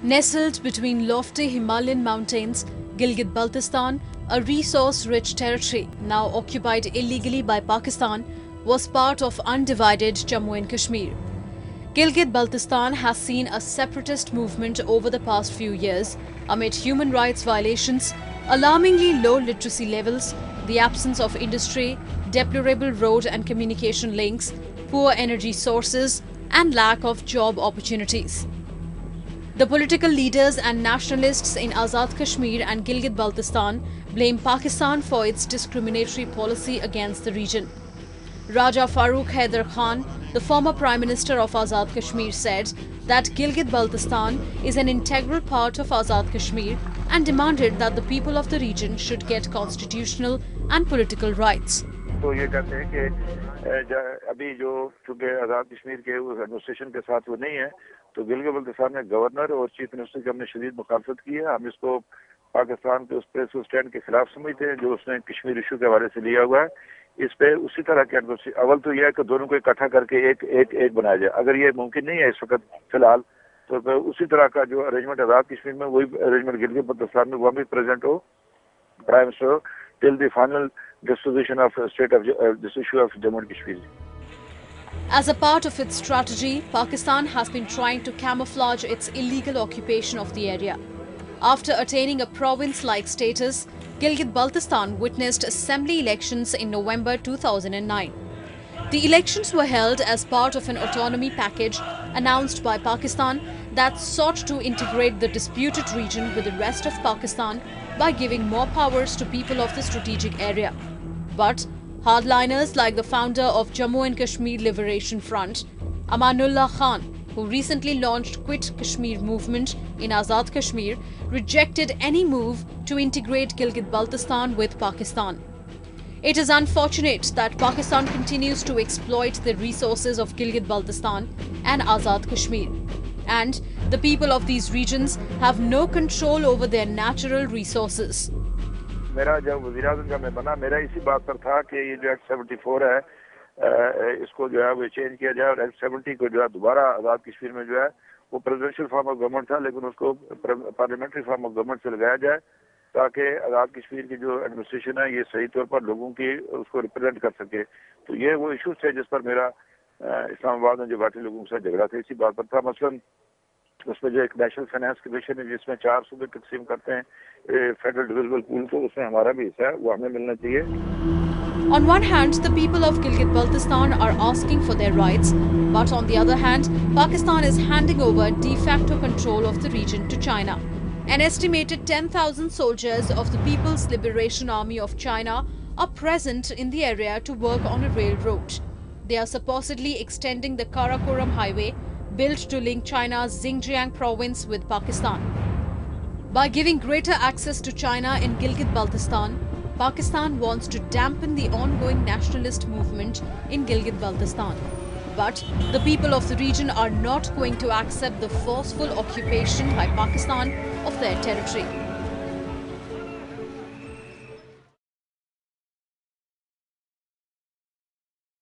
Nestled between lofty Himalayan mountains, Gilgit-Baltistan, a resource-rich territory now occupied illegally by Pakistan, was part of undivided Jammu and Kashmir. Gilgit-Baltistan has seen a separatist movement over the past few years amid human rights violations, alarmingly low literacy levels, the absence of industry, deplorable road and communication links, poor energy sources, and lack of job opportunities. The political leaders and nationalists in Azad Kashmir and Gilgit-Baltistan blame Pakistan for its discriminatory policy against the region. Raja Farooq Haider Khan, the former Prime Minister of Azad Kashmir, said that Gilgit-Baltistan is an integral part of Azad Kashmir and demanded that the people of the region should get constitutional and political rights. तो ये कहते हैं कि अभी जो चूंकि आज़ाद कश्मीर के उस एडमिनिस्ट्रेशन के साथ वो नहीं है, तो गिलगित-बल्तिस्तान में गवर्नर और चीफ मिनिस्टर की हमने शदीद मुखालफत की है। हम इसको पाकिस्तान के उस प्रेस स्टैंड के खिलाफ समझते हैं जो उसने कश्मीर इशू के हवाले से लिया हुआ है। इस पे उसी तरह के अव्वल तो यह है कि दोनों को इकट्ठा करके एक बनाया जाए। अगर ये मुमकिन नहीं है इस वक्त फिलहाल, तो उसी तरह का जो अरेंजमेंट आज़ाद कश्मीर में वही अरेंजमेंट गिलगित-बल्तिस्तान में वह भी प्रेजेंट हो, prime minister, till the final disposition of state of this issue of Jammu and Kashmir. As a part of its strategy, Pakistan has been trying to camouflage its illegal occupation of the area. After attaining a province-like status, Gilgit-Baltistan witnessed assembly elections in November 2009. The elections were held as part of an autonomy package announced by Pakistan that sought to integrate the disputed region with the rest of Pakistan by giving more powers to people of the strategic area. But hardliners like the founder of Jammu and Kashmir Liberation Front, Amanullah Khan, who recently launched Quit Kashmir movement in Azad Kashmir, rejected any move to integrate Gilgit-Baltistan with Pakistan. It is unfortunate that Pakistan continues to exploit the resources of Gilgit-Baltistan and Azad Kashmir, and the people of these regions have no control over their natural resources. मेरा जब वज़ीर-ए-आज़म का मैं बना, मेरा इसी बात पर था कि ये जो एक्ट 74 है, इसको जो है वो चेंज किया जाए और एक्ट 70 को जो है दोबारा आज़ाद कश्मीर में जो है वो प्रेसिडेंशियल फॉर्म ऑफ गवर्नमेंट था, लेकिन उसको पार्लियामेंट्री फॉर्म ऑफ गवर्नमेंट से लगाया जाए ताकि आज़ाद कश्मीर की जो एडमिनिस्ट्रेशन है ये सही तौर पर लोगों की उसको रिप्रेजेंट कर सके। तो ये वो इशूज थे जिस पर मेरा इस्लामाबाद में जो बाकी लोगों के साथ झगड़ा था, इसी बात पर था। मसलन उसमें जो एक नेशनल फाइनेंस कमीशन है जिसमें 4 सूबे तकसीम करते हैं फेडरल डिविजिबल पूल को, उसमें हमारा भी हिस्सा है, वो हमें मिलना चाहिए। On one hand, the people of Gilgit-Baltistan are asking for their rights, but on the other hand, Pakistan is handing over de facto control of the region to China. An estimated 10,000 soldiers of the People's Liberation Army of China are present in the area to work on a railroad. They are supposedly extending the Karakoram highway, built to link China's Xinjiang province with Pakistan. By giving greater access to China in Gilgit-Baltistan, Pakistan wants to dampen the ongoing nationalist movement in Gilgit-Baltistan. But the people of the region are not going to accept the forceful occupation by Pakistan of their territory.